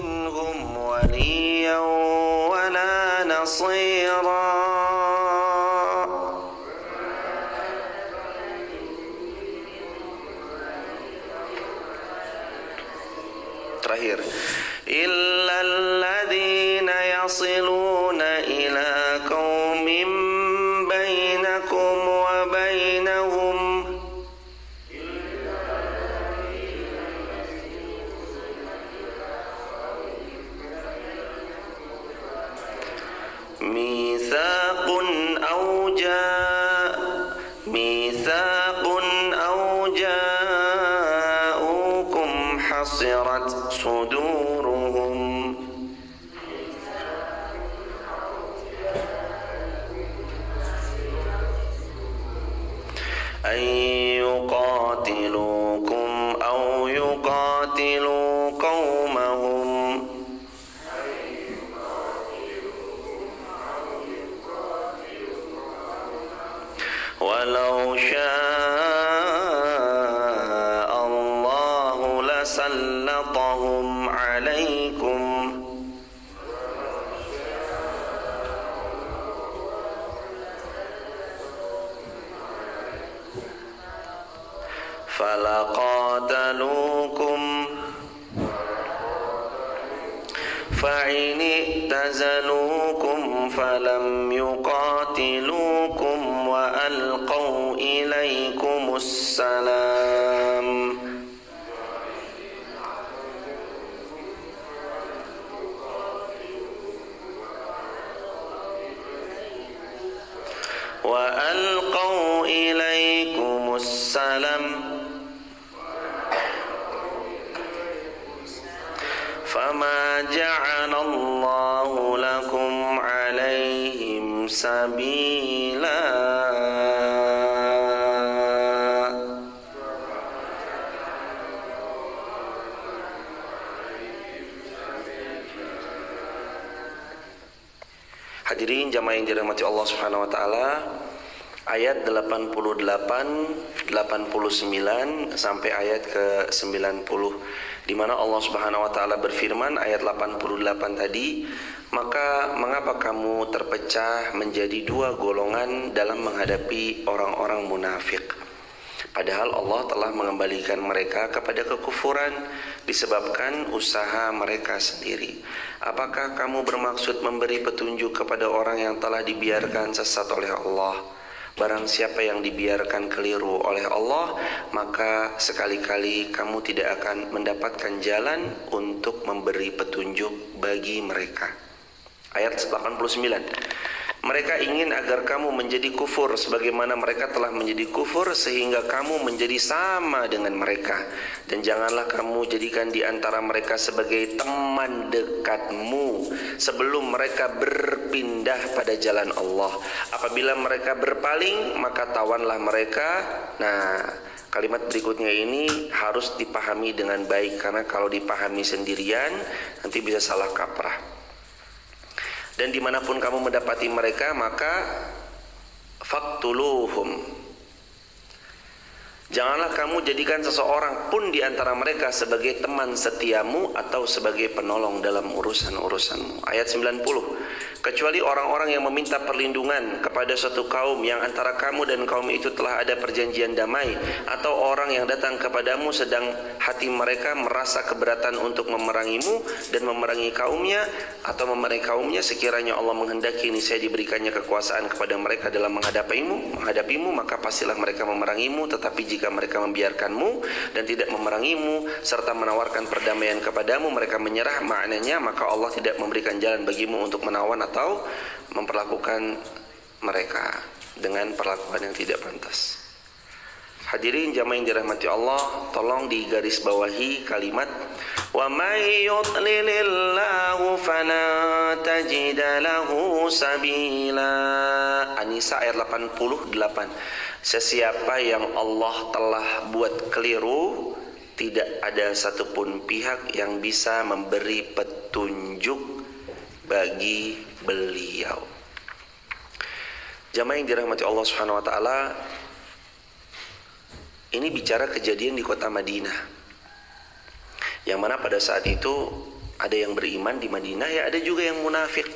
منهم وليا ولا نصيرا. Terakhir, illal ladzina yasiluna ila qaumin bainakum wa bainahum mitsaqun aw ja'ukum hasirat suduruhum an yuqatilukum aw yuqatilu qaumahum walau syaa Allahu lasallatahum alaikum falaqatalukum fa'in i'tazalukum falam yuqatilukum wa alqaw ilaikumus salam fama ja'alallahu lakum alaihim sabila. Hadirin jamaah yang dirahmati Allah Subhanahu wa taala, ayat 88, 89 sampai ayat ke-90 di mana Allah Subhanahu wa taala berfirman ayat 88 tadi, maka mengapa kamu terpecah menjadi dua golongan dalam menghadapi orang-orang munafik, padahal Allah telah mengembalikan mereka kepada kekufuran disebabkan usaha mereka sendiri. Apakah kamu bermaksud memberi petunjuk kepada orang yang telah dibiarkan sesat oleh Allah? Barang siapa yang dibiarkan keliru oleh Allah, maka sekali-kali kamu tidak akan mendapatkan jalan untuk memberi petunjuk bagi mereka. Ayat 89. Mereka ingin agar kamu menjadi kufur sebagaimana mereka telah menjadi kufur, sehingga kamu menjadi sama dengan mereka. Dan janganlah kamu jadikan di antara mereka sebagai teman dekatmu sebelum mereka berpindah pada jalan Allah. Apabila mereka berpaling, maka tawanlah mereka. Nah, kalimat berikutnya ini harus dipahami dengan baik, karena kalau dipahami sendirian nanti bisa salah kaprah. Dan dimanapun kamu mendapati mereka, maka faktuluhum, janganlah kamu jadikan seseorang pun di antara mereka sebagai teman setiamu atau sebagai penolong dalam urusan-urusanmu. Ayat 90. Kecuali orang-orang yang meminta perlindungan kepada suatu kaum yang antara kamu dan kaum itu telah ada perjanjian damai, atau orang yang datang kepadamu sedang hati mereka merasa keberatan untuk memerangimu dan memerangi kaumnya, atau memerangi kaumnya sekiranya Allah menghendaki niscaya diberikannya kekuasaan kepada mereka dalam menghadapimu, maka pastilah mereka memerangimu. Tetapi jika mereka membiarkanmu dan tidak memerangimu serta menawarkan perdamaian kepadamu, mereka menyerah, maknanya maka Allah tidak memberikan jalan bagimu untuk menawan atau memperlakukan mereka dengan perlakuan yang tidak pantas. Hadirin jamaah yang dirahmati Allah, tolong digaris bawahi kalimat wa may yudlilillahu fala tajida lahu sabila. An-Nisa ayat 88. Sesiapa yang Allah telah buat keliru, tidak ada satupun pihak yang bisa memberi petunjuk bagi beliau. Jamaah yang dirahmati Allah Subhanahu wa taala, ini bicara kejadian di kota Madinah, yang mana pada saat itu Ada yang beriman di Madinah, ya ada juga yang munafik.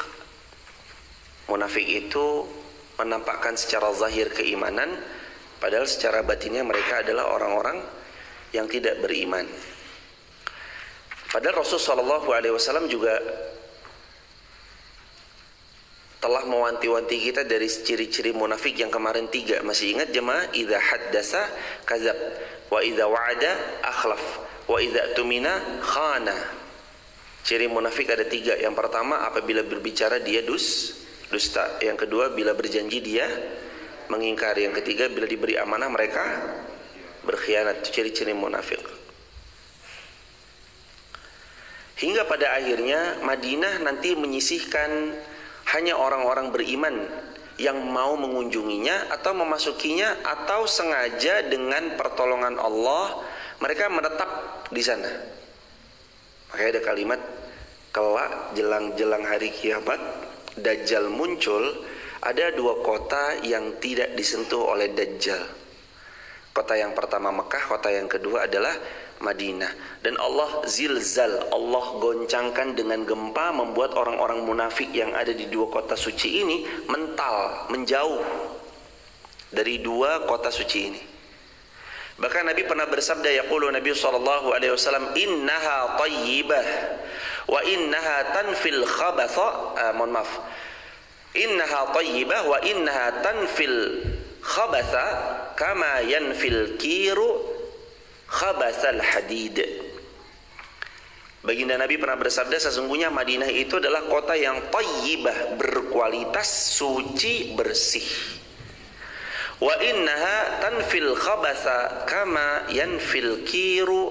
Munafik itu menampakkan secara zahir keimanan, padahal secara batinnya mereka adalah orang-orang yang tidak beriman. Padahal Rasulullah SAW juga telah mewanti-wanti kita dari ciri-ciri munafik yang kemarin 3. Masih ingat jemaah? Idza haddasa kadzab, wa idza wa'ada akhlaf, wa idza tumina khana. Ciri munafik ada 3. Yang pertama, apabila berbicara dia dusta. Yang kedua, bila berjanji dia mengingkari. Yang ketiga, bila diberi amanah mereka berkhianat. Itu ciri-ciri munafik. Hingga pada akhirnya Madinah nanti menyisihkan hanya orang-orang beriman yang mau mengunjunginya atau memasukinya, atau sengaja dengan pertolongan Allah mereka menetap di sana. Makanya ada kalimat, kelak jelang hari kiamat Dajjal muncul, ada 2 kota yang tidak disentuh oleh Dajjal. Kota yang pertama Mekah, kota yang kedua adalah Madinah. Dan Allah zilzal, Allah goncangkan dengan gempa, membuat orang-orang munafik yang ada di 2 kota suci ini mental, menjauh dari 2 kota suci ini. Bahkan Nabi pernah bersabda, yaqulu Nabi SAW, innaha tayyibah wa innaha tanfil khabatha, innaha tayyibah wa innaha tanfil khabatha kama yanfil kiru khabasal hadid. Baginda Nabi pernah bersabda, sesungguhnya Madinah itu adalah kota yang thayyibah, berkualitas, suci, bersih. Wa innaha tanfil khabasa kama yanfil kiru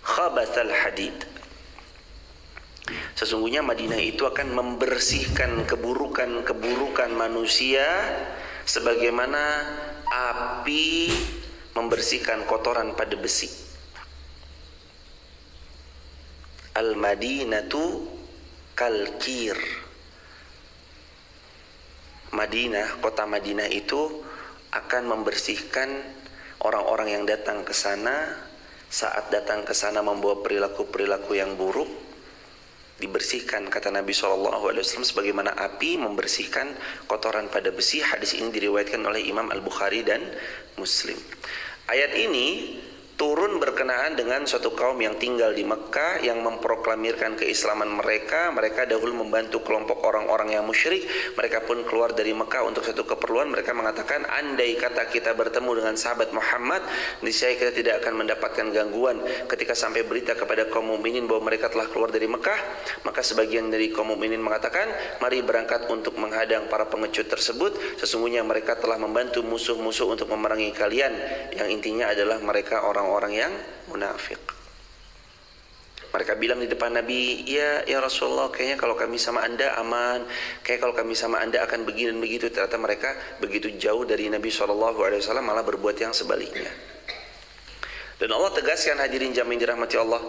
khabasal hadid. Sesungguhnya Madinah itu akan membersihkan keburukan manusia sebagaimana api membersihkan kotoran pada besi. Al-Madinatu kalkir. Madinah, kota Madinah itu akan membersihkan orang-orang yang datang ke sana. Saat datang ke sana membawa perilaku-perilaku yang buruk, dibersihkan, kata Nabi SAW, sebagaimana api membersihkan kotoran pada besi. Hadis ini diriwayatkan oleh Imam Al-Bukhari dan Muslim. Ayat ini turun berkenaan dengan suatu kaum yang tinggal di Mekah yang memproklamirkan keislaman mereka. Mereka dahulu membantu kelompok orang-orang yang musyrik. Mereka pun keluar dari Mekah untuk satu keperluan. Mereka mengatakan, andai kata kita bertemu dengan sahabat Muhammad, niscaya kita tidak akan mendapatkan gangguan. Ketika sampai berita kepada kaum mukminin bahwa mereka telah keluar dari Mekah, maka sebagian dari kaum mukminin mengatakan, mari berangkat untuk menghadang para pengecut tersebut. Sesungguhnya mereka telah membantu musuh-musuh untuk memerangi kalian. Yang intinya adalah mereka orang yang munafik. Mereka bilang di depan Nabi, ya Rasulullah, kayaknya kalau kami sama anda aman, kayak kalau kami sama anda akan begini dan begitu. Ternyata mereka begitu jauh dari Nabi SAW, malah berbuat yang sebaliknya. Dan Allah tegaskan, hadirin jamaah dirahmati Allah,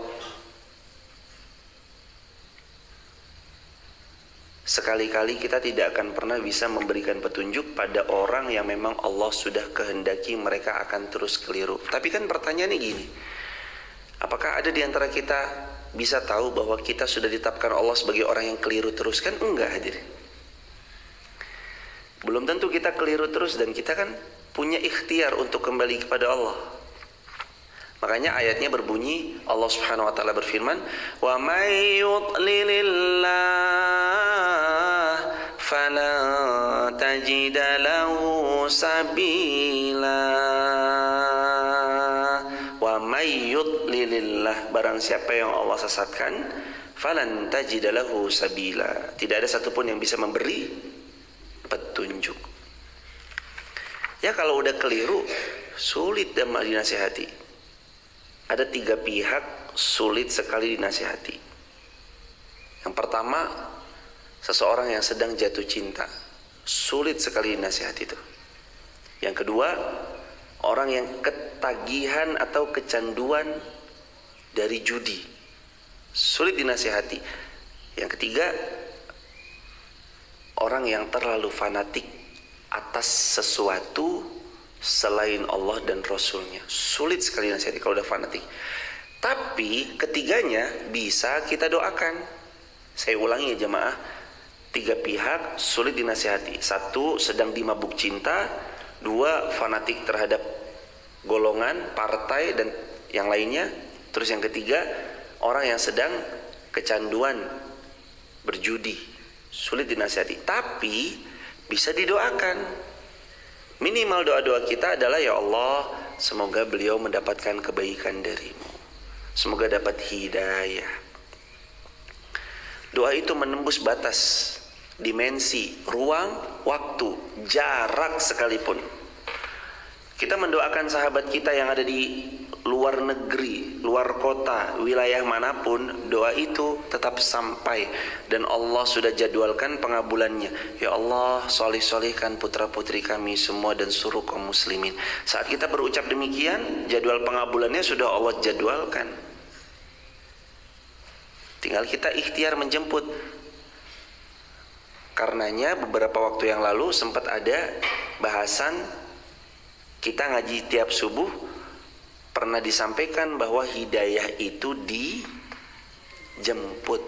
sekali-kali kita tidak akan pernah bisa memberikan petunjuk pada orang yang memang Allah sudah kehendaki mereka akan terus keliru. Tapi kan pertanyaannya gini, apakah ada di antara kita bisa tahu bahwa kita sudah ditetapkan Allah sebagai orang yang keliru terus? Kan enggak, hadirin. Belum tentu kita keliru terus, dan kita kan punya ikhtiar untuk kembali kepada Allah. Makanya ayatnya berbunyi, Allah Subhanahu wa taala berfirman, "Wa may yudlilillah fala tajida lahu sabila." Wa may yudlilillah, barang siapa yang Allah sesatkan, falan tajida lahu sabila, tidak ada satupun yang bisa memberi petunjuk. Ya kalau udah keliru, sulit dan dinasihati. Ada 3 pihak sulit sekali dinasihati. Yang pertama, seseorang yang sedang jatuh cinta, sulit sekali dinasihati itu. Yang kedua, orang yang ketagihan atau kecanduan dari judi, sulit dinasihati. Yang ketiga, orang yang terlalu fanatik atas sesuatu selain Allah dan Rasulnya, sulit sekali nasihati kalau udah fanatik. Tapi ketiganya bisa kita doakan. Saya ulangi ya jemaah, 3 pihak sulit dinasihati. 1, sedang dimabuk cinta. 2, fanatik terhadap golongan, partai dan yang lainnya. Terus yang ketiga, orang yang sedang kecanduan berjudi, sulit dinasihati. Tapi bisa didoakan. Minimal doa-doa kita adalah, ya Allah, semoga beliau mendapatkan kebaikan darimu, semoga dapat hidayah. Doa itu menembus batas, dimensi, ruang, waktu, jarak sekalipun. Kita mendoakan sahabat kita yang ada di luar negeri, luar kota, wilayah manapun, doa itu tetap sampai dan Allah sudah jadwalkan pengabulannya. Ya Allah, solih-solihkan putra-putri kami semua dan suruh kaum muslimin. Saat kita berucap demikian, jadwal pengabulannya sudah Allah jadwalkan. Tinggal kita ikhtiar menjemput. Karenanya beberapa waktu yang lalu sempat ada bahasan, kita ngaji tiap subuh, pernah disampaikan bahwa hidayah itu dijemput.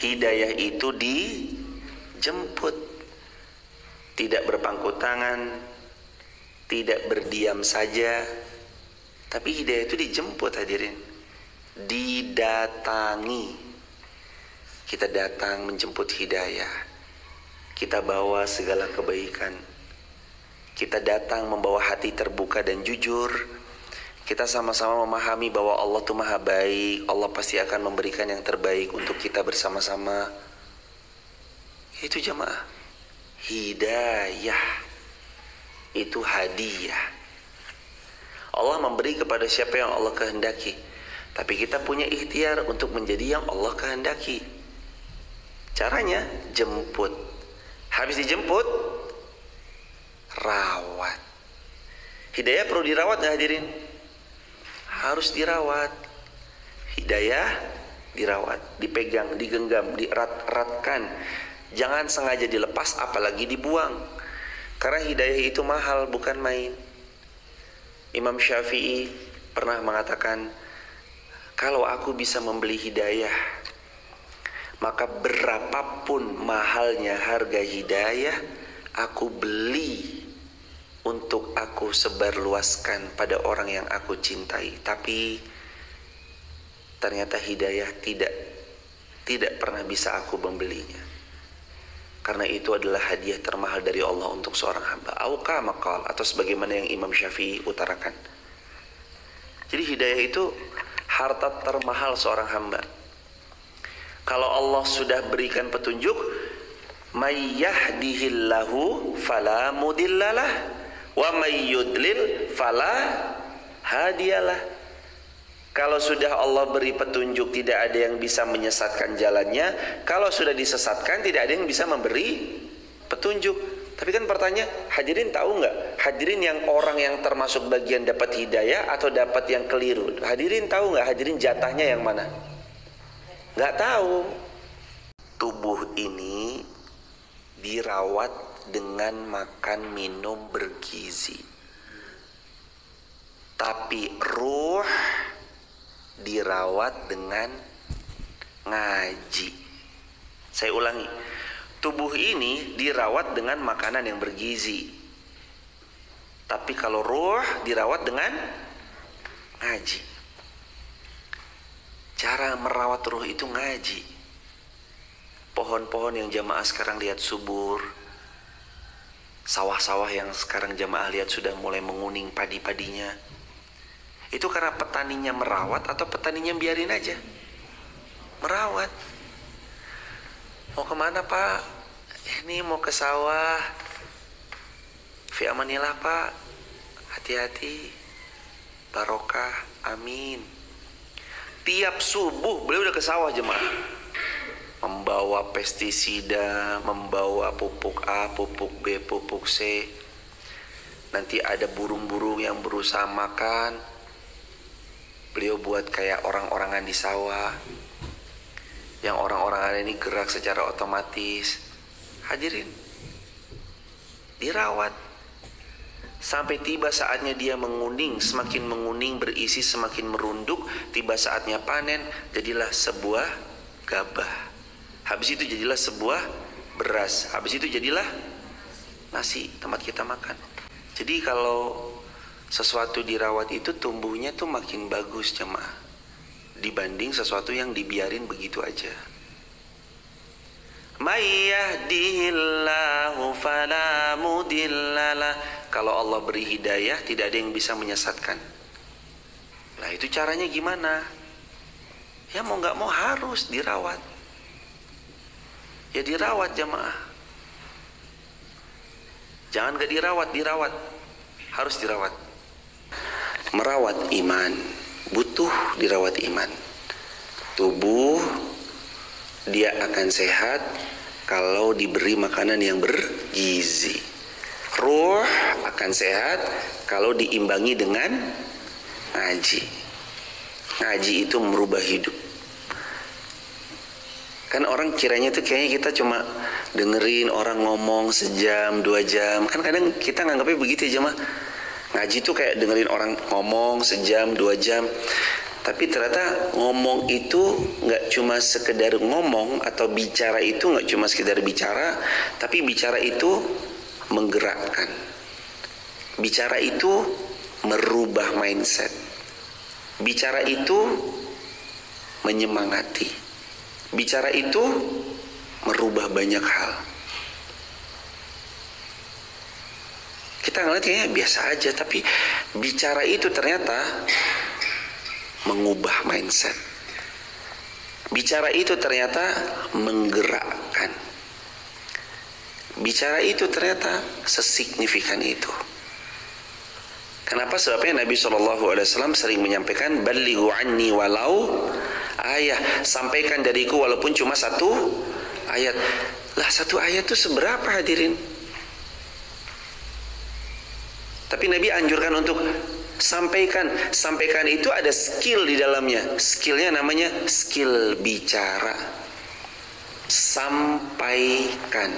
Hidayah itu dijemput. Tidak berpangku tangan, tidak berdiam saja, tapi hidayah itu dijemput, hadirin. Didatangi. Kita datang menjemput hidayah. Kita bawa segala kebaikan. Kita datang membawa hati terbuka dan jujur. Kita sama-sama memahami bahwa Allah itu maha baik. Allah pasti akan memberikan yang terbaik untuk kita bersama-sama. Itu jemaah. Hidayah itu hadiah. Allah memberi kepada siapa yang Allah kehendaki. Tapi kita punya ikhtiar untuk menjadi yang Allah kehendaki. Caranya jemput. Habis dijemput, rawat. Hidayah perlu dirawat gak hadirin? Harus dirawat. Hidayah dirawat, dipegang, digenggam, dierat-eratkan. Jangan sengaja dilepas, apalagi dibuang. Karena hidayah itu mahal, bukan main. Imam Syafi'i pernah mengatakan, kalau aku bisa membeli hidayah, maka berapapun mahalnya harga hidayah, aku beli untuk aku sebarluaskan pada orang yang aku cintai. Tapi ternyata hidayah tidak pernah bisa aku membelinya. Karena itu adalah hadiah termahal dari Allah untuk seorang hamba. Auka maqal, atau sebagaimana yang Imam Syafi'i utarakan. Jadi hidayah itu harta termahal seorang hamba. Kalau Allah sudah berikan petunjuk, may yahdihillahu fala mudillalah wa may yudlil fala hadiyalah. Kalau sudah Allah beri petunjuk, tidak ada yang bisa menyesatkan jalannya. Kalau sudah disesatkan, tidak ada yang bisa memberi petunjuk. Tapi kan pertanyaan, hadirin tahu nggak? Hadirin yang orang yang termasuk bagian dapat hidayah atau dapat yang keliru? Hadirin tahu nggak? Hadirin jatahnya yang mana? Nggak tahu. Tubuh ini dirawat dengan makan minum bergizi. Tapi ruh dirawat dengan ngaji. Saya ulangi, tubuh ini dirawat dengan makanan yang bergizi. Tapi kalau ruh dirawat dengan ngaji. Cara merawat ruh itu ngaji. Pohon-pohon yang jamaah sekarang lihat subur, sawah-sawah yang sekarang jamaah lihat sudah mulai menguning padi-padinya, itu karena petaninya merawat atau petaninya biarin aja? Merawat. Mau kemana pak? Ini mau ke sawah. Fi amanillah pak. Hati-hati. Barokah. Amin. Tiap subuh beliau udah ke sawah jemaah. Membawa pestisida, membawa pupuk A, pupuk B, pupuk C. Nanti ada burung-burung yang berusaha makan. Beliau buat kayak orang-orangan di sawah. Yang orang-orangan ini gerak secara otomatis. Hadirin, dirawat. sampai tiba saatnya dia menguning, semakin menguning berisi semakin merunduk, tiba saatnya panen, jadilah sebuah gabah. Habis itu jadilah sebuah beras, habis itu jadilah nasi tempat kita makan. Jadi kalau sesuatu dirawat itu tumbuhnya tuh makin bagus jemaah, dibanding sesuatu yang dibiarin begitu aja. May yahdihillahu fala mudhillalah. Kalau Allah beri hidayah, tidak ada yang bisa menyesatkan. Nah itu caranya gimana? Ya mau gak mau harus dirawat. Ya dirawat jemaah. Jangan gak dirawat, dirawat. Harus dirawat. Merawat iman, butuh dirawat iman. Tubuh dia akan sehat kalau diberi makanan yang bergizi. Ruh akan sehat kalau diimbangi dengan ngaji. Ngaji itu merubah hidup. Kan orang kiranya tuh kayaknya kita cuma dengerin orang ngomong sejam, 2 jam. Kan kadang kita nganggapnya begitu ya jemaah. Ngaji tuh kayak dengerin orang ngomong sejam, 2 jam. Tapi ternyata ngomong itu nggak cuma sekedar ngomong, atau bicara itu nggak cuma sekedar bicara, tapi bicara itu menggerakkan. Bicara itu merubah mindset. Bicara itu menyemangati. Bicara itu merubah banyak hal. Kita ngeliat kayaknya biasa aja, tapi bicara itu ternyata mengubah mindset. Bicara itu ternyata menggerakkan. Bicara itu ternyata sesignifikan itu. Kenapa? Sebabnya Nabi SAW sering menyampaikan, balighu anni walau ayah, sampaikan dariku walaupun cuma 1 ayat. Lah 1 ayat itu seberapa hadirin? Tapi Nabi anjurkan untuk sampaikan. Sampaikan itu ada skill di dalamnya. Skillnya namanya skill bicara. Sampaikan.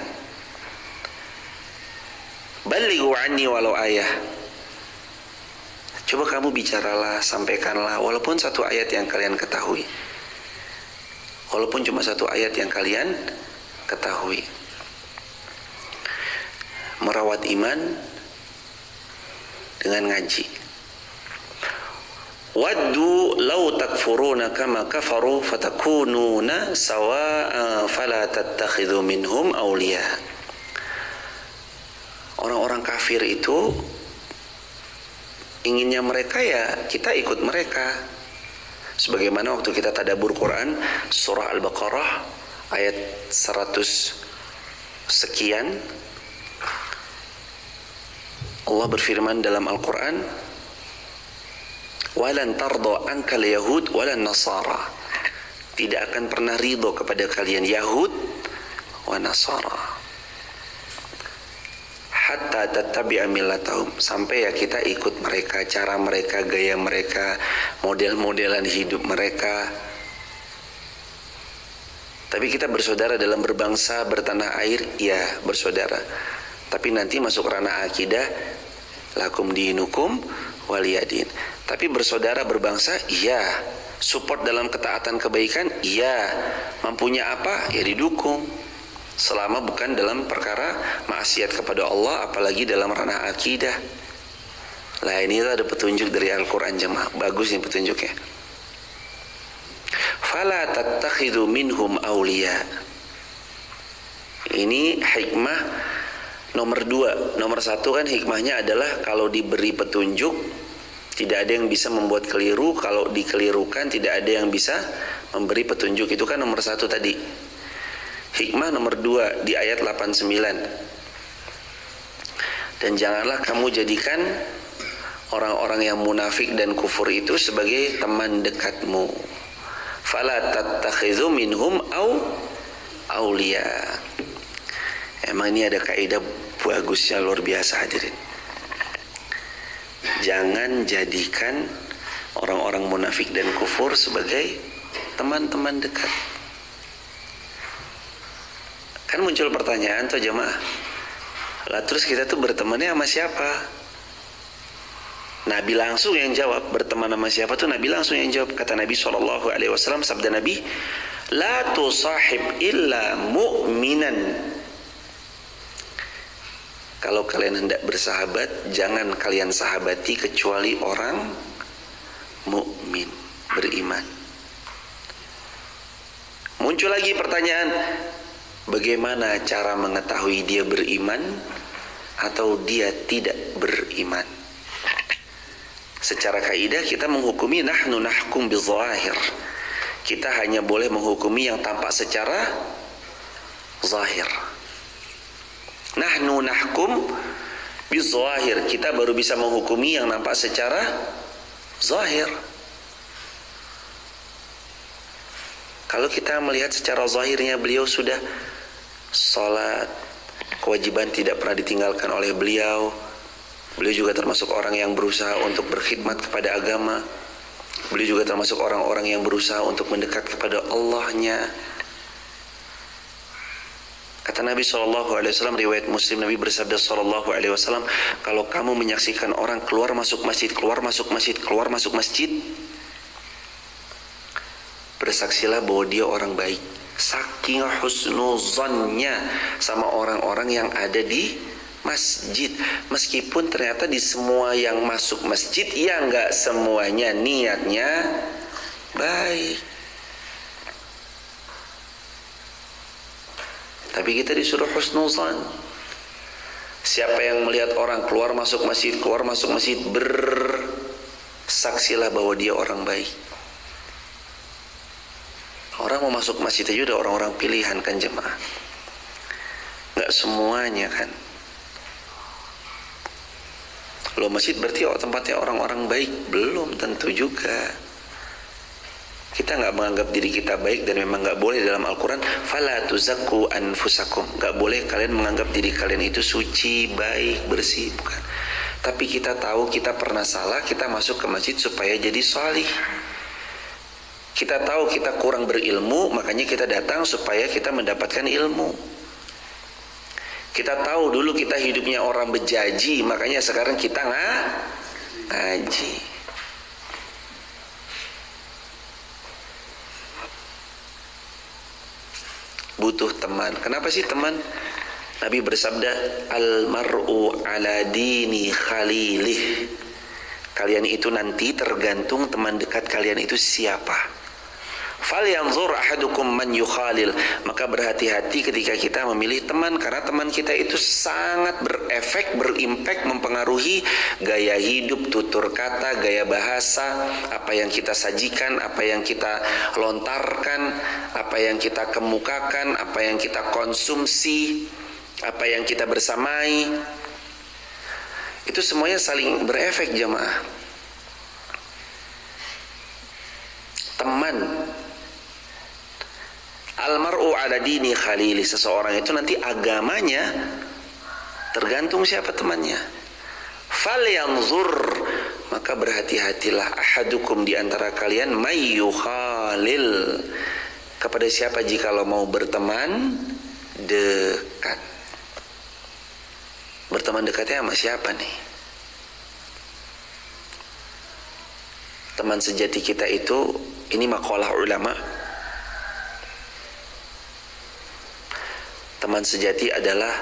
Balighu anni walau ayah. Coba kamu bicaralah, sampaikanlah, walaupun 1 ayat yang kalian ketahui. Walaupun cuma 1 ayat yang kalian ketahui. Merawat iman dengan ngaji. Waddu law takfuruna kama kafaru fatakununa sawa'a fala tattakhidhu minhum awliya. Orang-orang kafir itu inginnya mereka ya kita ikut mereka. Sebagaimana waktu kita tadabbur Quran surah Al-Baqarah ayat 100 sekian, Allah berfirman dalam Al-Quran, walan tardo ankal yahud walan nasara. Tidak akan pernah ridho kepada kalian Yahud wa Nasara hatta tattabi'a millatahum, sampai ya kita ikut mereka, cara mereka, gaya mereka, model-modelan hidup mereka. Tapi kita bersaudara dalam berbangsa, bertanah air, ya bersaudara. Tapi nanti masuk ranah akidah, lakum dinukum waliyadin. Tapi bersaudara berbangsa, iya. Support dalam ketaatan kebaikan, iya. Mampunya apa? Ya didukung. Selama bukan dalam perkara maksiat kepada Allah, apalagi dalam ranah akidah. Lah ini ada petunjuk dari Al-Quran jemaah. Bagus nih petunjuknya. Fala tattakhidhu minhum awliya. Ini hikmah nomor 2. Nomor 1 kan hikmahnya adalah kalau diberi petunjuk tidak ada yang bisa membuat keliru. Kalau dikelirukan tidak ada yang bisa memberi petunjuk. Itu kan nomor 1 tadi. Hikmah nomor 2 di ayat 89. Dan janganlah kamu jadikan orang-orang yang munafik dan kufur itu sebagai teman dekatmu. Fala tattakhidhu minhum awliya. Emang ini ada kaidah bagusnya luar biasa hadirin. Jangan jadikan orang-orang munafik dan kufur sebagai teman-teman dekat. Kan muncul pertanyaan tuh jemaah, lah terus kita tuh bertemannya sama siapa? Nabi langsung yang jawab. Berteman sama siapa tuh Nabi langsung yang jawab. Kata Nabi SAW, sabda Nabi, la tusahib illa mu'minan. Kalau kalian hendak bersahabat, jangan kalian sahabati kecuali orang mukmin, beriman. Muncul lagi pertanyaan, bagaimana cara mengetahui dia beriman atau dia tidak beriman? Secara kaidah kita menghukumi nahnu nahkum bizahir. Kita hanya boleh menghukumi yang tampak secara zahir. Nahnu nahkum bizahir. Kita baru bisa menghukumi yang nampak secara zahir. Kalau kita melihat secara zahirnya beliau sudah salat, kewajiban tidak pernah ditinggalkan oleh beliau. Beliau juga termasuk orang yang berusaha untuk berkhidmat kepada agama. Beliau juga termasuk orang-orang yang berusaha untuk mendekat kepada Allahnya. Kata Nabi SAW, riwayat Muslim, Nabi bersabda SAW, kalau kamu menyaksikan orang keluar masuk masjid, keluar masuk masjid, keluar masuk masjid, bersaksilah bahwa dia orang baik. Saking husnuzannya sama orang-orang yang ada di masjid. Meskipun ternyata di semua yang masuk masjid, ya enggak semuanya niatnya baik. Tapi kita disuruh husnuzan. Siapa yang melihat orang keluar masuk masjid, bersaksilah bahwa dia orang baik. Orang mau masuk masjid aja udah orang-orang pilihan kan jemaah. Enggak semuanya kan. Loh, masjid berarti tempatnya orang-orang baik? Belum tentu juga. Kita nggak menganggap diri kita baik, dan memang nggak boleh dalam Al-Quran. Fala tuzakku anfusakum. Nggak boleh kalian menganggap diri kalian itu suci, baik, bersih, bukan. Tapi kita tahu kita pernah salah, kita masuk ke masjid supaya jadi salih. Kita tahu kita kurang berilmu, makanya kita datang supaya kita mendapatkan ilmu. Kita tahu dulu kita hidupnya orang bejaji, makanya sekarang kita ngaji. Butuh teman. Kenapa sih teman? Nabi bersabda, al-mar'u ala dini khalilih. Kalian itu nanti tergantung teman dekat kalian itu siapa. Falyanzur ahadukum man yukhalil. Maka berhati-hati ketika kita memilih teman, karena teman kita itu sangat berefek, berimpak, mempengaruhi gaya hidup, tutur kata, gaya bahasa, apa yang kita sajikan, apa yang kita lontarkan, apa yang kita kemukakan, apa yang kita konsumsi, apa yang kita bersamai. Itu semuanya saling berefek jemaah. Teman, almar'u ala dini khalili. Seseorang itu nanti agamanya tergantung siapa temannya. Falyanzur, maka berhati-hatilah ahadukum di antara kalian may yukhalil, kepada siapa jikalau mau berteman dekat. Berteman dekatnya sama siapa nih? Teman sejati kita itu, ini maqalah ulama, teman sejati adalah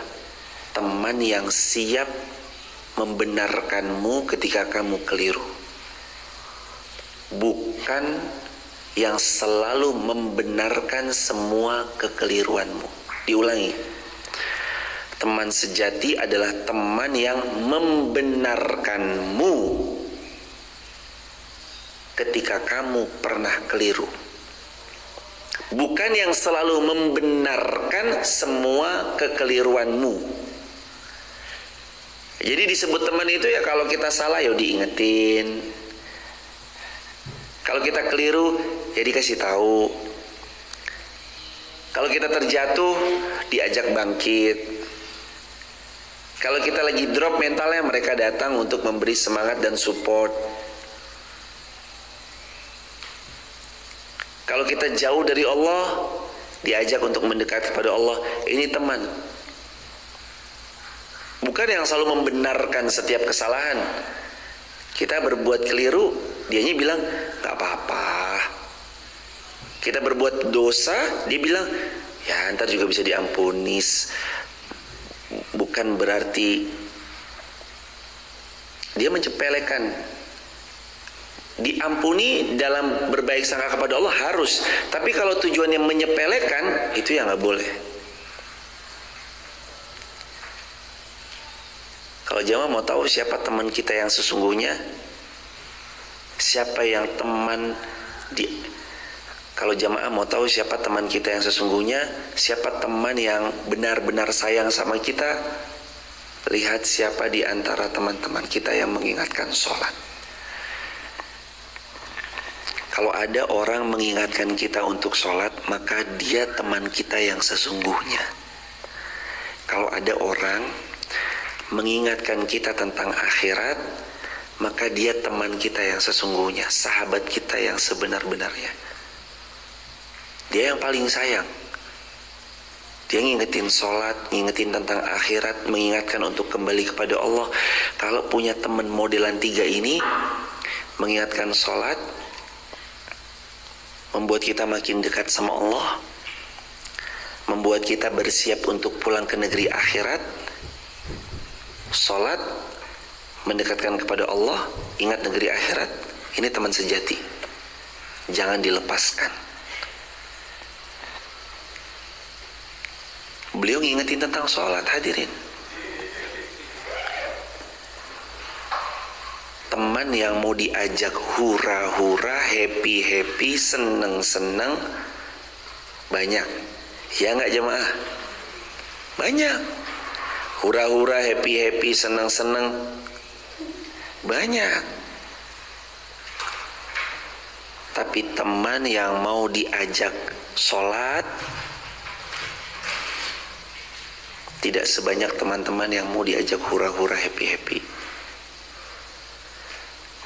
teman yang siap membenarkanmu ketika kamu keliru, bukan yang selalu membenarkan semua kekeliruanmu. Diulangi, teman sejati adalah teman yang membenarkanmu ketika kamu pernah keliru, bukan yang selalu membenarkan semua kekeliruanmu. Jadi disebut teman itu ya kalau kita salah ya diingetin, kalau kita keliru ya dikasih tahu, kalau kita terjatuh diajak bangkit, kalau kita lagi drop mentalnya mereka datang untuk memberi semangat dan support. Kalau kita jauh dari Allah, diajak untuk mendekat kepada Allah. Ini teman. Bukan yang selalu membenarkan setiap kesalahan. Kita berbuat keliru, dianya bilang gak apa-apa. Kita berbuat dosa, dia bilang ya ntar juga bisa diampuni. Bukan berarti dia mencepelekan. Diampuni dalam berbaik sangka kepada Allah harus, tapi kalau tujuannya menyepelekan, itu ya nggak boleh. Kalau jamaah mau tahu siapa teman kita yang sesungguhnya, siapa yang teman kalau jamaah mau tahu siapa teman kita yang sesungguhnya, siapa teman yang benar-benar sayang sama kita, lihat siapa di antara teman-teman kita yang mengingatkan sholat. Kalau ada orang mengingatkan kita untuk sholat, maka dia teman kita yang sesungguhnya. Kalau ada orang mengingatkan kita tentang akhirat, maka dia teman kita yang sesungguhnya, sahabat kita yang sebenar-benarnya. Dia yang paling sayang. Dia ngingetin sholat, ngingetin tentang akhirat, mengingatkan untuk kembali kepada Allah. Kalau punya teman modelan 3 ini, mengingatkan sholat, membuat kita makin dekat sama Allah, membuat kita bersiap untuk pulang ke negeri akhirat. Sholat mendekatkan kepada Allah, ingat negeri akhirat. Ini teman sejati, jangan dilepaskan. Beliau ngingetin tentang sholat, hadirin. Teman yang mau diajak hura-hura, happy-happy, seneng-seneng, banyak. Ya nggak jemaah? Banyak. Hura-hura, happy-happy, seneng-seneng, banyak. Tapi teman yang mau diajak sholat, tidak sebanyak teman-teman yang mau diajak hura-hura, happy-happy.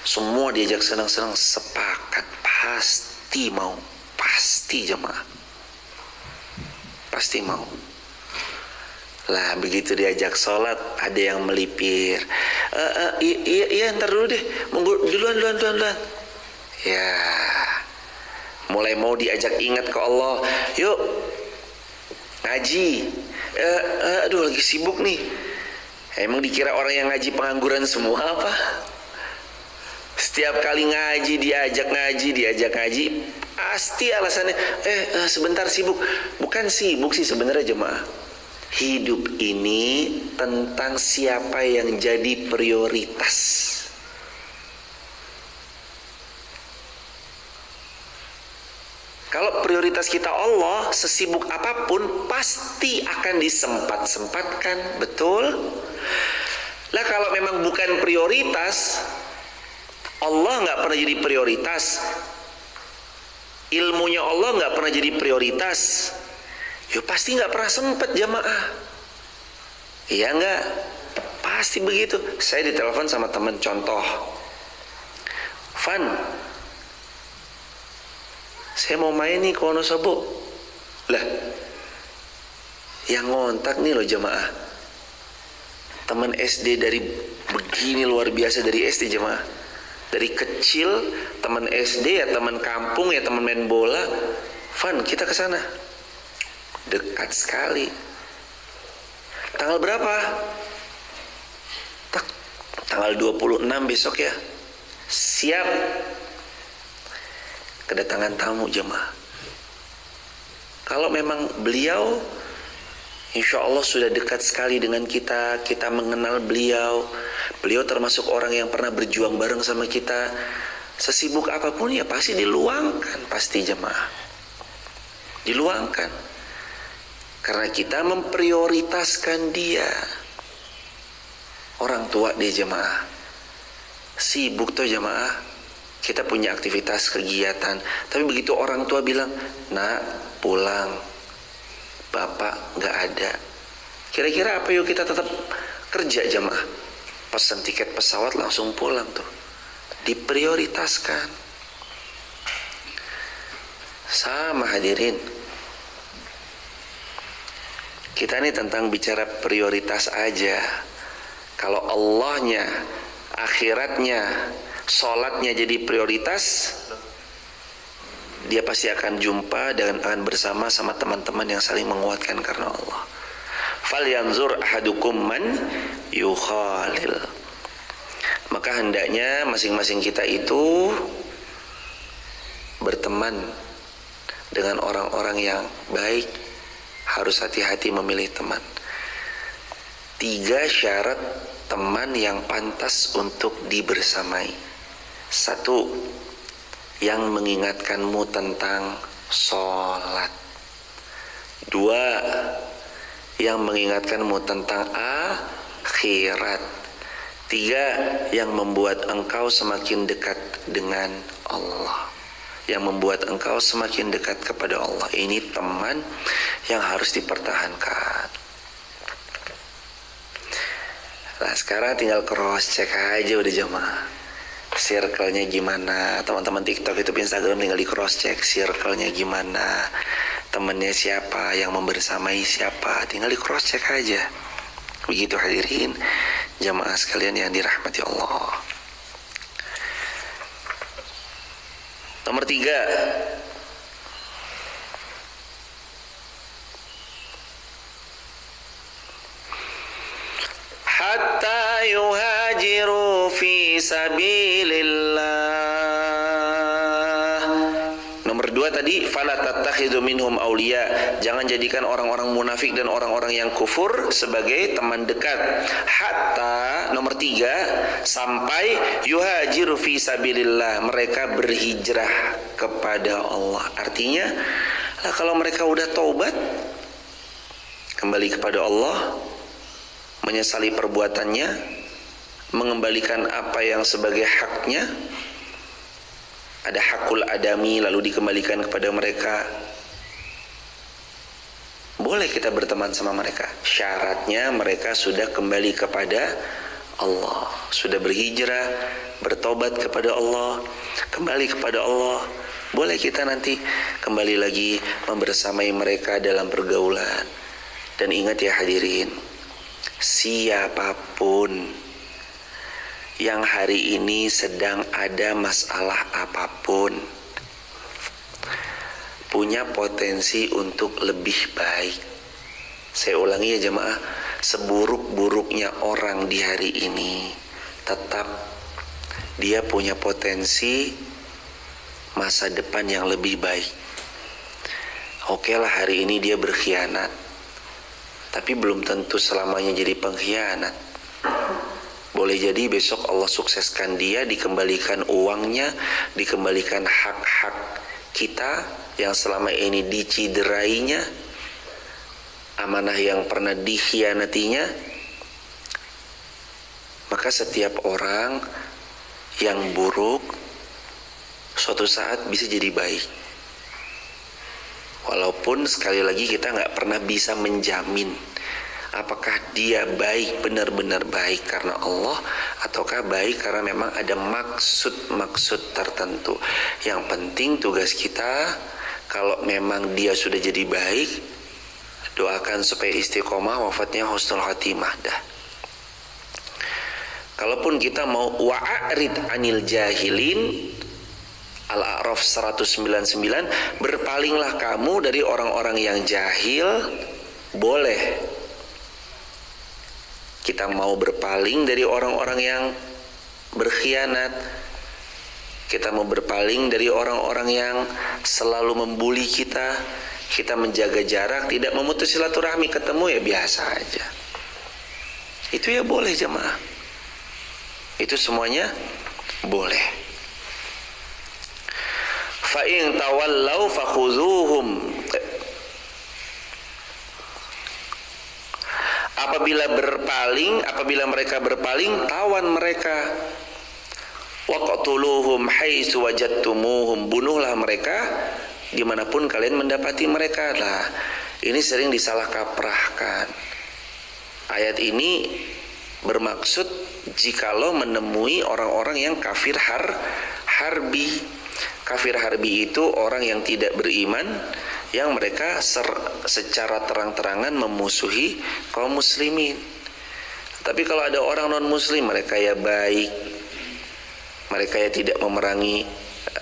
Semua diajak senang-senang, sepakat, pasti mau, pasti jemaah, pasti mau. Lah begitu diajak sholat, ada yang melipir. Iya ntar dulu deh, duluan. Ya, mulai mau diajak ingat ke Allah. Yuk ngaji. Aduh lagi sibuk nih. Emang dikira orang yang ngaji pengangguran semua apa? Setiap kali ngaji diajak ngaji, pasti alasannya sebentar sibuk. Bukan sibuk sih sebenarnya jemaah. Hidup ini tentang siapa yang jadi prioritas. Kalau prioritas kita Allah, sesibuk apapun pasti akan disempat-sempatkan, betul? Lah kalau memang bukan prioritas, Allah nggak pernah jadi prioritas, ilmunya Allah nggak pernah jadi prioritas, ya pasti nggak pernah sempat jamaah. Iya nggak? Pasti begitu. Saya ditelepon sama teman contoh, Van, saya mau main nih ke Wonosobo. Lah, yang ngontak nih loh jamaah, teman SD dari begini luar biasa, dari SD jamaah. Dari kecil, teman SD ya teman kampung ya teman main bola. Van, kita ke sana. Dekat sekali. Tanggal berapa? Tanggal 26 besok ya. Siap. Kedatangan tamu jemaah. Kalau memang beliau insya Allah sudah dekat sekali dengan kita, kita mengenal beliau, beliau termasuk orang yang pernah berjuang bareng sama kita, sesibuk apapun ya pasti diluangkan, pasti jemaah, diluangkan, karena kita memprioritaskan dia. Orang tua dia jemaah, sibuk tuh jemaah, kita punya aktivitas kegiatan, tapi begitu orang tua bilang, nak pulang, bapak nggak ada, kira-kira apa yuk kita tetap kerja jamaah, pesan tiket pesawat langsung pulang tuh, diprioritaskan. Sama hadirin, kita ini tentang bicara prioritas aja. Kalau Allahnya akhiratnya, sholatnya jadi prioritas, dia pasti akan jumpa dan akan bersama sama teman-teman yang saling menguatkan karena Allah. Falyanzur ahadukum man yukhalil. Maka hendaknya masing-masing kita itu berteman dengan orang-orang yang baik. Harus hati-hati memilih teman. 3 syarat teman yang pantas untuk dibersamai. 1, yang mengingatkanmu tentang sholat. 2, yang mengingatkanmu tentang akhirat. 3, yang membuat engkau semakin dekat dengan Allah, yang membuat engkau semakin dekat kepada Allah. Ini teman yang harus dipertahankan. Nah sekarang tinggal cross check aja udah jemaah, circle-nya gimana. Teman-teman TikTok itu Instagram tinggal di cross check circle-nya gimana, temennya siapa, yang membersamai siapa, tinggal di cross check aja. Begitu hadirin jamaah sekalian yang dirahmati Allah. Nomor 3, hatta yuhajiru fi sabilillah. Nomor 2 tadi, fala tattakhidhu minhum awliya. Jangan jadikan orang-orang munafik dan orang-orang yang kufur sebagai teman dekat. Hatta, nomor 3, sampai yuhajiru fi sabilillah, mereka berhijrah kepada Allah. Artinya, kalau mereka udah taubat, kembali kepada Allah, menyesali perbuatannya, mengembalikan apa yang sebagai haknya, ada hakul adami, lalu dikembalikan kepada mereka, boleh kita berteman sama mereka. Syaratnya mereka sudah kembali kepada Allah, sudah berhijrah, bertobat kepada Allah, kembali kepada Allah. Boleh kita nanti kembali lagi membersamai mereka dalam pergaulan. Dan ingat ya hadirin, siapapun yang hari ini sedang ada masalah apapun, punya potensi untuk lebih baik. Saya ulangi ya jemaah, seburuk-buruknya orang di hari ini, tetap dia punya potensi masa depan yang lebih baik. Oke lah, hari ini dia berkhianat, tapi belum tentu selamanya jadi pengkhianat. Boleh jadi besok Allah sukseskan dia, dikembalikan uangnya, dikembalikan hak-hak kita yang selama ini diciderainya, amanah yang pernah dikhianatinya. Maka setiap orang yang buruk suatu saat bisa jadi baik. Walaupun sekali lagi kita nggak pernah bisa menjamin apakah dia baik, benar-benar baik karena Allah, ataukah baik karena memang ada maksud-maksud tertentu. Yang penting tugas kita, kalau memang dia sudah jadi baik, doakan supaya istiqomah, wafatnya husnul khatimah dah. Kalaupun kita mau wa'arid anil jahilin, Al-A'raf 199, berpalinglah kamu dari orang-orang yang jahil. Boleh kita mau berpaling dari orang-orang yang berkhianat, kita mau berpaling dari orang-orang yang selalu membuli kita, kita menjaga jarak, tidak memutus silaturahmi, ketemu ya biasa aja. Itu ya boleh jemaah. Itu semuanya boleh. Fa in tawallau fakhuzuhum. Apabila mereka berpaling, tawan mereka. Waqtuluhum haitsu wajadtumuhum, bunuhlah mereka dimanapun kalian mendapati mereka. Lah, ini sering disalah kaprahkan. Ayat ini bermaksud jikalau menemui orang-orang yang kafir harbi. Kafir harbi itu orang yang tidak beriman, yang mereka secara terang-terangan memusuhi kaum muslimin. Tapi kalau ada orang non muslim, mereka ya baik, mereka ya tidak memerangi.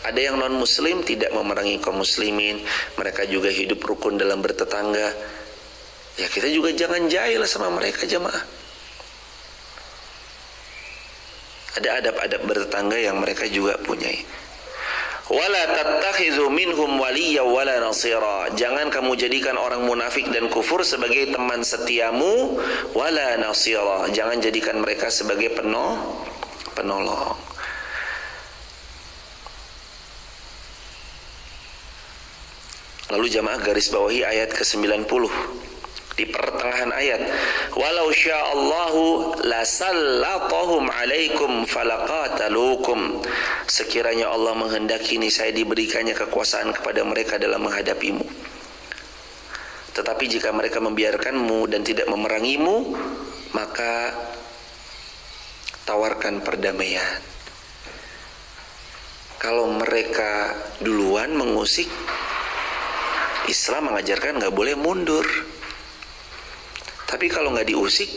Ada yang non muslim tidak memerangi kaum muslimin, mereka juga hidup rukun dalam bertetangga. Ya kita juga jangan jahil sama mereka jemaah. Ada adab-adab bertetangga yang mereka juga punyai. Wala tattakhidhu minhum waliyya wala nasira. Jangan kamu jadikan orang munafik dan kufur sebagai teman setiamu, wala nasira. Jangan jadikan mereka sebagai penolong. Lalu jamaah garis bawahi ayat ke-90 di pertengahan ayat, walau sya'allahu lasallatahum alaikum falaqatalukum. Sekiranya Allah menghendaki niscaya diberikannya kekuasaan kepada mereka dalam menghadapimu. Tetapi jika mereka membiarkanmu dan tidak memerangimu, maka tawarkan perdamaian. Kalau mereka duluan mengusik, Islam mengajarkan nggak boleh mundur. Tapi kalau nggak diusik,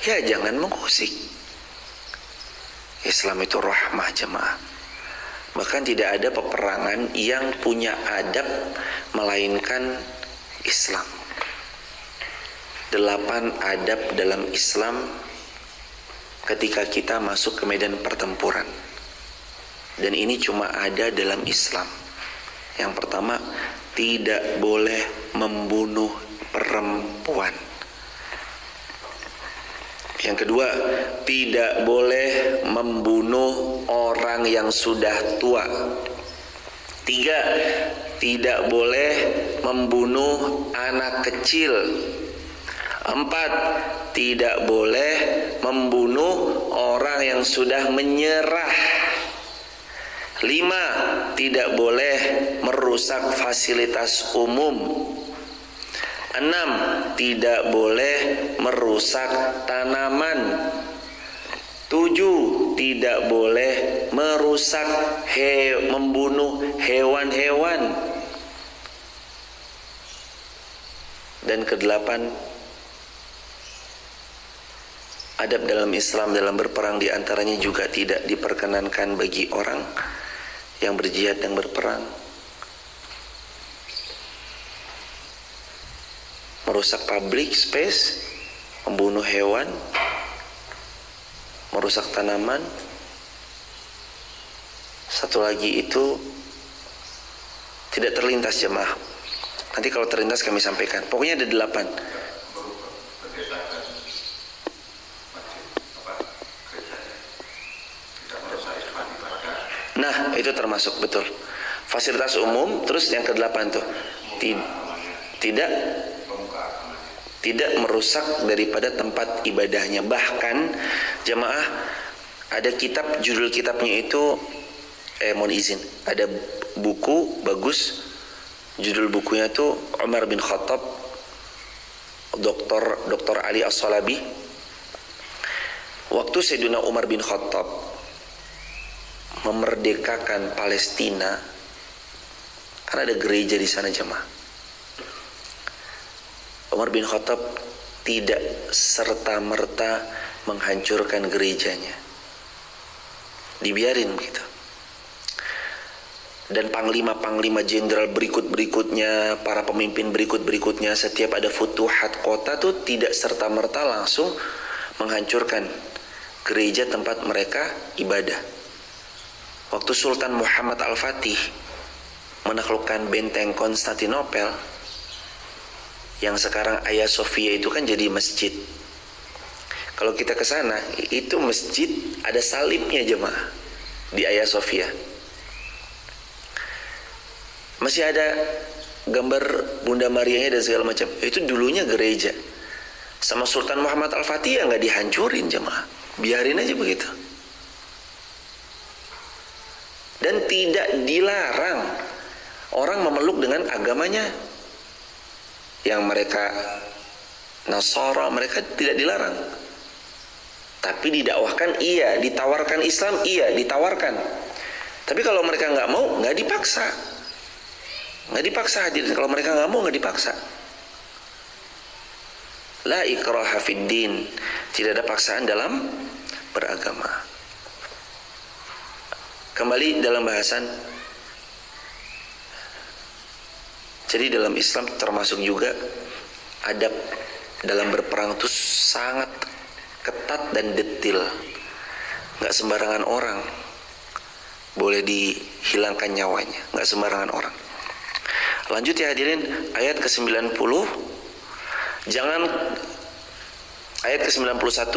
ya jangan mengusik. Islam itu rahmah jemaah. Bahkan tidak ada peperangan yang punya adab melainkan Islam. 8 adab dalam Islam ketika kita masuk ke medan pertempuran. Dan ini cuma ada dalam Islam. Yang pertama, tidak boleh membunuh perempuan. Yang kedua, tidak boleh membunuh orang yang sudah tua. 3, tidak boleh membunuh anak kecil. 4, tidak boleh membunuh orang yang sudah menyerah. 5, tidak boleh merusak fasilitas umum. 6, tidak boleh merusak tanaman. 7, tidak boleh merusak membunuh hewan-hewan. Dan ke-8, adab dalam Islam dalam berperang diantaranya juga tidak diperkenankan bagi orang yang berjihad dan berperang merusak public space, membunuh hewan, merusak tanaman. Satu lagi itu tidak terlintas jemaah. Nanti kalau terlintas kami sampaikan. Pokoknya ada 8. Nah, itu termasuk betul. Fasilitas umum, terus yang ke-8 tuh. Tidak merusak daripada tempat ibadahnya. Bahkan jemaah ada kitab, judul kitabnya itu mohon izin, ada buku bagus, judul bukunya itu Umar bin Khattab, Dr. Ali As-Salabi. Waktu Sayyidina Umar bin Khattab memerdekakan Palestina, karena ada gereja di sana jemaah, Umar bin Khattab tidak serta-merta menghancurkan gerejanya. Dibiarin begitu. Dan panglima-panglima jenderal berikut-berikutnya, para pemimpin berikut-berikutnya, setiap ada futuhat kota tuh tidak serta-merta langsung menghancurkan gereja tempat mereka ibadah. Waktu Sultan Muhammad Al-Fatih menaklukkan benteng Konstantinopel, yang sekarang Hagia Sophia itu kan jadi masjid. Kalau kita ke sana, itu masjid ada salibnya jemaah di Hagia Sophia. Masih ada gambar Bunda Marianya dan segala macam. Itu dulunya gereja. Sama Sultan Muhammad Al-Fatih ya nggak dihancurin jemaah, biarin aja begitu. Dan tidak dilarang orang memeluk dengan agamanya. Yang mereka Nasara, mereka tidak dilarang. Tapi didakwahkan iya, ditawarkan Islam iya, ditawarkan. Tapi kalau mereka nggak mau, nggak dipaksa. Nggak dipaksa hadirin. Kalau mereka nggak mau, nggak dipaksa. La ikraha fid din. Tidak ada paksaan dalam beragama. Kembali dalam bahasan. Jadi dalam Islam termasuk juga adab dalam berperang itu sangat ketat dan detail. Nggak sembarangan orang boleh dihilangkan nyawanya, nggak sembarangan orang. Lanjut ya hadirin, ayat ke-90. Jangan ayat ke-91.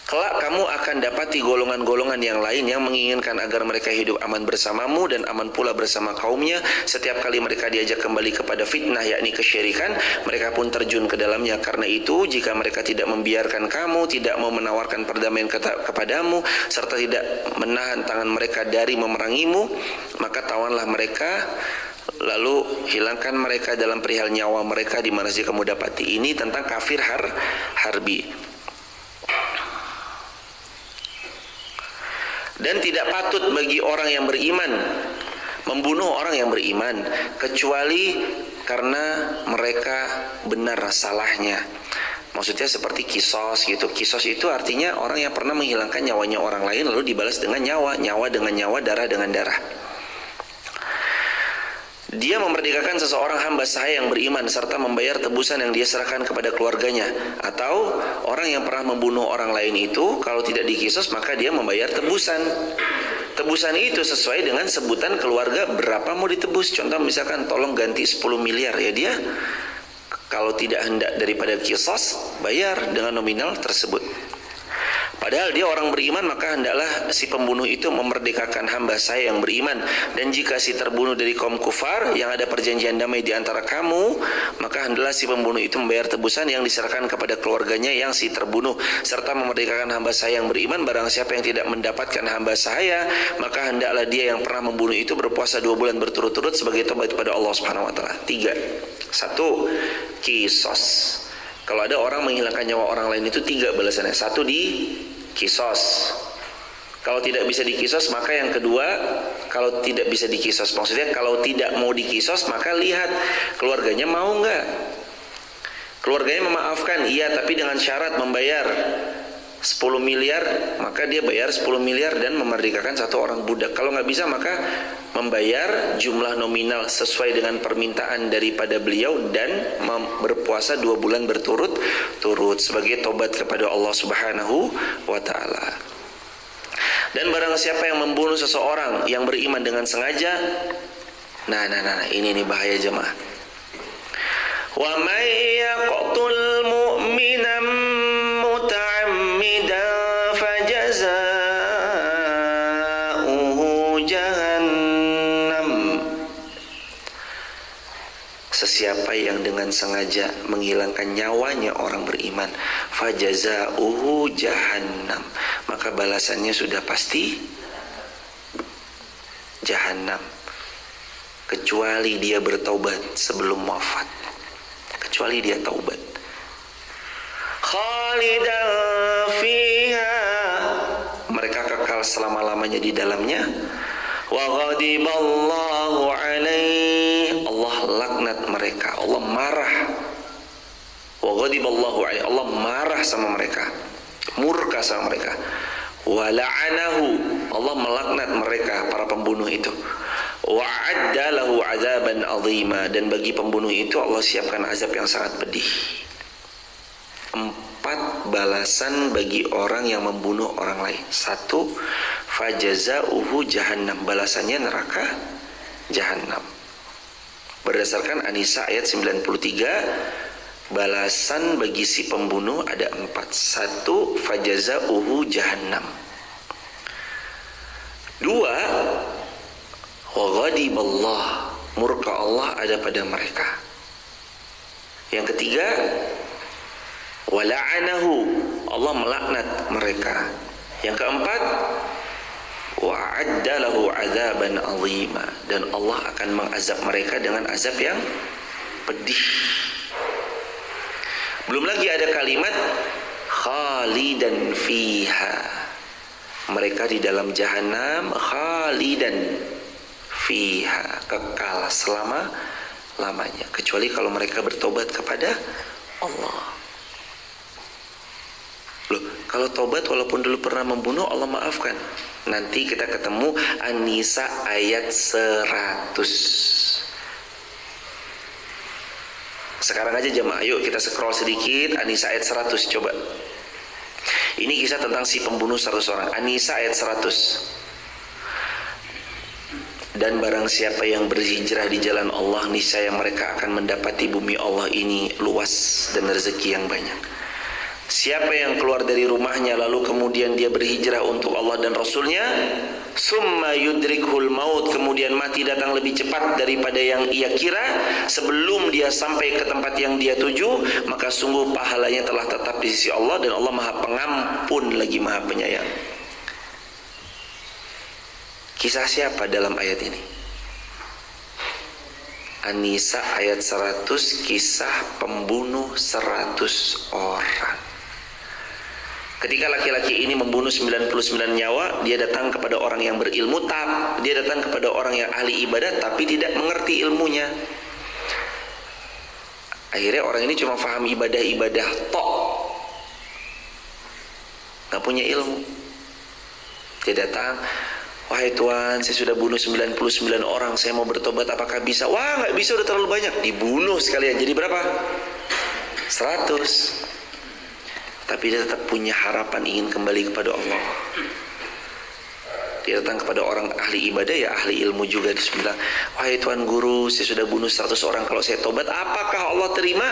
Kelak kamu akan dapati golongan-golongan yang lain yang menginginkan agar mereka hidup aman bersamamu dan aman pula bersama kaumnya. Setiap kali mereka diajak kembali kepada fitnah, yakni kesyirikan, mereka pun terjun ke dalamnya. Karena itu, jika mereka tidak membiarkan kamu, tidak mau menawarkan perdamaian kepadamu, serta tidak menahan tangan mereka dari memerangimu, maka tawanlah mereka, lalu hilangkan mereka dalam perihal nyawa mereka di mana saja kamu dapati. Ini tentang kafir harbi. Dan tidak patut bagi orang yang beriman membunuh orang yang beriman kecuali karena mereka benar salahnya. Maksudnya seperti kisos gitu. Kisos itu artinya orang yang pernah menghilangkan nyawanya orang lain lalu dibalas dengan nyawa, nyawa dengan nyawa, darah dengan darah. Dia memerdekakan seseorang hamba sahaya yang beriman serta membayar tebusan yang dia serahkan kepada keluarganya. Atau orang yang pernah membunuh orang lain itu kalau tidak dikisos maka dia membayar tebusan. Tebusan itu sesuai dengan sebutan keluarga berapa mau ditebus. Contoh misalkan tolong ganti 10 miliar ya, dia kalau tidak hendak daripada kisos bayar dengan nominal tersebut. Padahal dia orang beriman, maka hendaklah si pembunuh itu memerdekakan hamba saya yang beriman. Dan jika si terbunuh dari kaum kufar yang ada perjanjian damai di antara kamu, maka hendaklah si pembunuh itu membayar tebusan yang diserahkan kepada keluarganya yang si terbunuh, serta memerdekakan hamba saya yang beriman. Barang siapa yang tidak mendapatkan hamba saya, maka hendaklah dia yang pernah membunuh itu berpuasa 2 bulan berturut-turut sebagai tobat kepada Allah Subhanahu wa taala. 3. 1. Kisos. Kalau ada orang menghilangkan nyawa orang lain itu 3 balasannya. 1 di kisos. Kalau tidak bisa dikisos maka yang kedua, kalau tidak bisa dikisos maksudnya kalau tidak mau dikisos maka lihat keluarganya mau nggak. Keluarganya memaafkan, iya, tapi dengan syarat membayar 10 miliar, maka dia bayar 10 miliar dan memerdekakan 1 orang budak. Kalau nggak bisa maka membayar jumlah nominal sesuai dengan permintaan daripada beliau dan berpuasa 2 bulan berturut-turut sebagai tobat kepada Allah Subhanahu wa taala. Dan barang siapa yang membunuh seseorang yang beriman dengan sengaja, nah ini nih bahaya jemaah. Wa may yaqtul mu'minan muta'ammidan fajaza'uhu jahannam. Sesiapa yang dengan sengaja menghilangkan nyawanya orang beriman, fajaza'uhu jahannam, maka balasannya sudah pasti jahannam, kecuali dia bertaubat sebelum wafat. Kecuali dia taubat. Khalidan fiha, mereka kekal selama-lamanya di dalamnya. Wa ghadiballahu alaihi, Allah laknat mereka, Allah marah. Wa ghadiballahu alaihi, Allah marah sama mereka, murka sama mereka. Wa la'anahu, Allah melaknat mereka para pembunuh itu. Wa adda lahu azaban azima, dan bagi pembunuh itu Allah siapkan azab yang sangat pedih. 4 balasan bagi orang yang membunuh orang lain. 1. Fajazauhu jahannam, balasannya neraka jahannam. Berdasarkan An-Nisa ayat 93, balasan bagi si pembunuh ada 4. 1. Fajazauhu jahannam. 2. Wa ghadiballah, murka Allah ada pada mereka. Yang ketiga, wa la'anahu, Allah melaknat mereka. Yang keempat, wa adda lahu azaban azima, dan Allah akan mengazab mereka dengan azab yang pedih. Belum lagi ada kalimat khalidan fiha, mereka di dalam jahanam, khalidan fiha, kekal lamanya, kecuali kalau mereka bertobat kepada Allah. Loh, kalau tobat walaupun dulu pernah membunuh, Allah maafkan. Nanti kita ketemu An-Nisa ayat 100. Sekarang aja jemaah, yuk kita scroll sedikit An-Nisa ayat 100 coba. Ini kisah tentang si pembunuh 100 orang. An-Nisa ayat 100. Dan barang siapa yang berhijrah di jalan Allah, niscaya mereka akan mendapati bumi Allah ini luas dan rezeki yang banyak. Siapa yang keluar dari rumahnya lalu kemudian dia berhijrah untuk Allah dan Rasulnya, summa yudrikhul maut, kemudian mati datang lebih cepat daripada yang ia kira, sebelum dia sampai ke tempat yang dia tuju, maka sungguh pahalanya telah tetap di sisi Allah, dan Allah Maha Pengampun lagi Maha Penyayang. Kisah siapa dalam ayat ini? An-Nisa ayat 100, kisah pembunuh 100 orang. Ketika laki-laki ini membunuh 99 nyawa, dia datang kepada orang yang berilmu, dia datang kepada orang yang ahli ibadah, tapi tidak mengerti ilmunya. Akhirnya orang ini cuma paham ibadah-ibadah tok, gak punya ilmu. Dia datang, wahai Tuhan, saya sudah bunuh 99 orang, saya mau bertobat, apakah bisa? Wah, gak bisa, udah terlalu banyak. Dibunuh sekalian, jadi berapa? 100. Tapi dia tetap punya harapan ingin kembali kepada Allah. Dia datang kepada orang ahli ibadah, ya ahli ilmu juga. Dia bilang, wahai Tuhan Guru, saya sudah bunuh 100 orang, kalau saya tobat apakah Allah terima?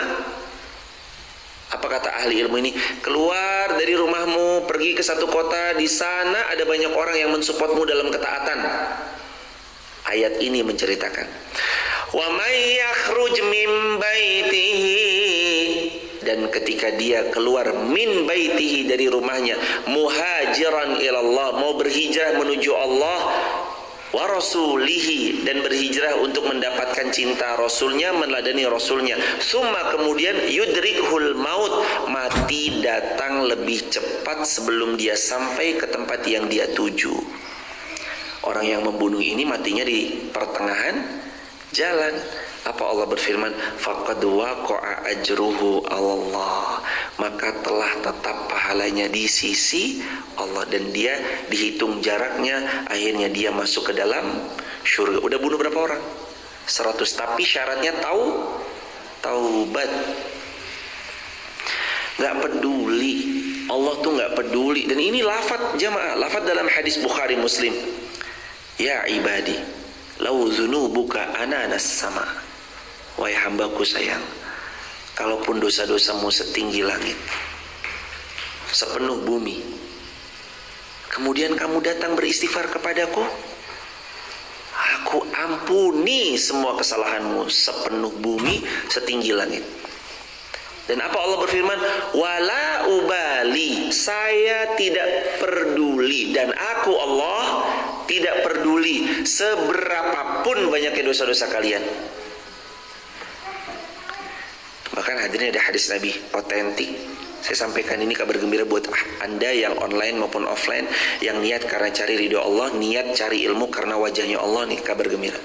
Apa kata ahli ilmu ini? Keluar dari rumahmu, pergi ke satu kota, di sana ada banyak orang yang mensupportmu dalam ketaatan. Ayat ini menceritakan, wa may yakhruj min baitihi, dan ketika dia keluar min baitihi, dari rumahnya, muhajiran ilallah, mau berhijrah menuju Allah, wa rasulihi, dan berhijrah untuk mendapatkan cinta Rasulnya, meneladani Rasulnya, summa kemudian yudrikhul maut, mati datang lebih cepat sebelum dia sampai ke tempat yang dia tuju. Orang yang membunuh ini matinya di pertengahan jalan. Apa Allah berfirman, faqad waqa'a ajruhu Allah, maka telah tetap pahalanya di sisi Allah, dan dia dihitung jaraknya, akhirnya dia masuk ke dalam syurga. Udah bunuh berapa orang? 100, tapi syaratnya taubat. Gak peduli, Allah tuh gak peduli. Dan ini lafaz jamaah, lafaz dalam hadis Bukhari Muslim, ya ibadi lau zunubuka ananas sama, wahai hambaku sayang, kalaupun dosa-dosamu setinggi langit, sepenuh bumi, kemudian kamu datang beristighfar kepadaku, aku ampuni semua kesalahanmu sepenuh bumi, setinggi langit. Dan apa Allah berfirman, wala ubali, saya tidak peduli, dan aku Allah tidak peduli seberapapun banyaknya dosa-dosa kalian. Bahkan hadirin, ada hadis Nabi otentik. Saya sampaikan ini kabar gembira buat Anda yang online maupun offline, yang niat karena cari ridho Allah, niat cari ilmu karena wajahnya Allah, nih kabar gembira.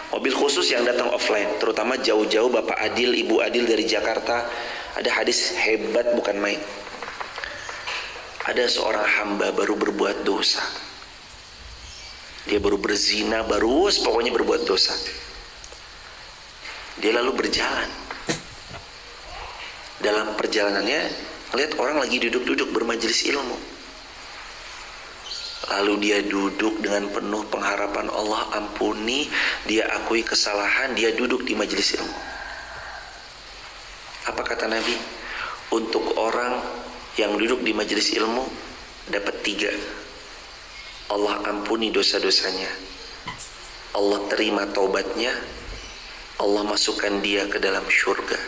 Mobil khusus yang datang offline, terutama jauh-jauh Bapak Adil, Ibu Adil dari Jakarta, ada hadis hebat bukan main. Ada seorang hamba baru berbuat dosa, dia baru berzina, pokoknya berbuat dosa. Dia lalu berjalan. Dalam perjalanannya lihat orang lagi duduk-duduk bermajelis ilmu. Lalu dia duduk dengan penuh pengharapan Allah ampuni, dia akui kesalahan, dia duduk di majelis ilmu. Apa kata Nabi? Untuk orang yang duduk di majelis ilmu dapat 3. Allah ampuni dosa-dosanya, Allah terima taubatnya, Allah masukkan dia ke dalam syurga.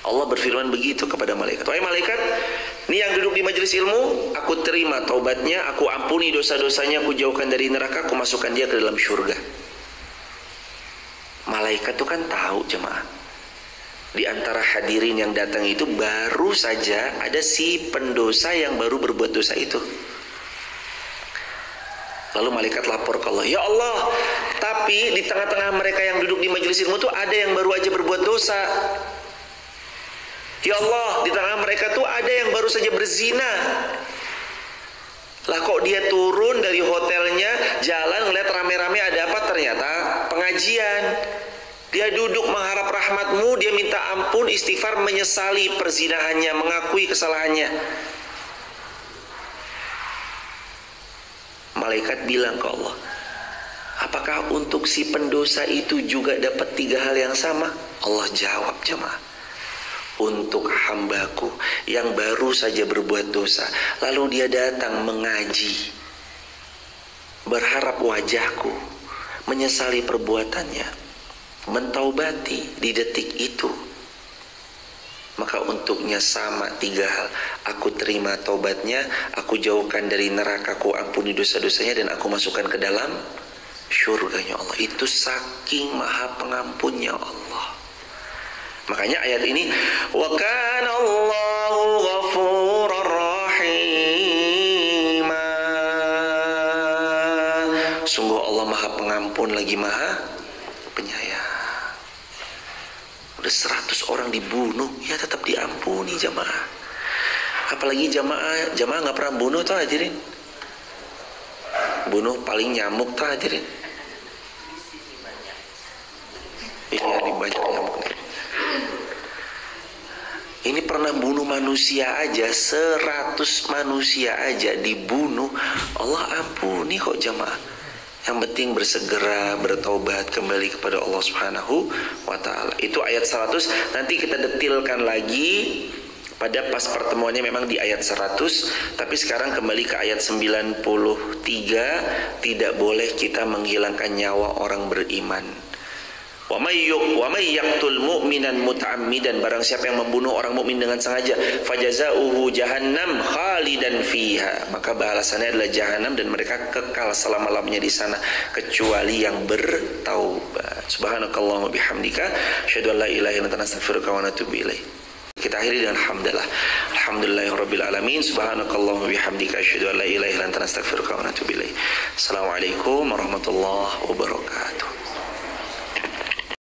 Allah berfirman begitu kepada malaikat, wahai malaikat, ini yang duduk di majelis ilmu, aku terima taubatnya, aku ampuni dosa-dosanya, aku jauhkan dari neraka, aku masukkan dia ke dalam syurga. Malaikat itu kan tahu jemaah, di antara hadirin yang datang itu baru saja ada si pendosa yang baru berbuat dosa itu. Lalu malaikat lapor ke Allah, ya Allah, tapi di tengah-tengah mereka yang duduk di majelis ilmu tuh ada yang baru aja berbuat dosa. Ya Allah, di tengah mereka tuh ada yang baru saja berzina. Lah kok dia turun dari hotelnya, jalan ngeliat rame-rame, ada apa? Ternyata pengajian. Dia duduk mengharap rahmatmu, dia minta ampun, istighfar, menyesali perzinahannya, mengakui kesalahannya. Malaikat bilang ke Allah, apakah untuk si pendosa itu juga dapat 3 hal yang sama? Allah jawab, jemaah, untuk hambaku yang baru saja berbuat dosa, lalu dia datang mengaji, berharap wajahku, menyesali perbuatannya, mentaubati di detik itu, maka untuknya sama 3 hal. Aku terima taubatnya, aku jauhkan dari neraka, aku ampuni dosa-dosanya, dan aku masukkan ke dalam syurganya Allah. Itu saking maha pengampunnya Allah. Makanya ayat ini, wa kana Allahu ghafurur rahima. Sungguh Allah maha pengampun lagi maha penyayang. Udah 100 orang dibunuh, ya tetap diampuni jamaah. Apalagi jamaah nggak pernah bunuh tuh hadirin. Bunuh paling nyamuk tuh hadirin. Iya, ini banyak nyamuk nih. Ini pernah bunuh manusia aja, 100 manusia aja dibunuh, Allah ampuni kok jamaah. Yang penting bersegera bertaubat kembali kepada Allah Subhanahu wa taala. Itu ayat 100. Nanti kita detilkan lagi pada pas pertemuannya, memang di ayat 100. Tapi sekarang kembali ke ayat 93. Tidak boleh kita menghilangkan nyawa orang beriman. Wa may yaqtul mu'minan muta'ammidan, barang siapa yang membunuh orang mukmin dengan sengaja, fajazauhu jahannam khalidan fiha, maka balasannya adalah jahanam dan mereka kekal selama-lamanya di sana kecuali yang bertaubat. Subhanakallahumma bihamdika asyhadu an la ilaha illa anta astaghfiruka wa atubu ilaik. Kita akhiri dengan hamdalah. Alhamdulillahirabbil alamin. Subhanakallahumma bihamdika asyhadu an la ilaha illa anta astaghfiruka wa atubu ilaik. Assalamualaikum warahmatullahi wabarakatuh.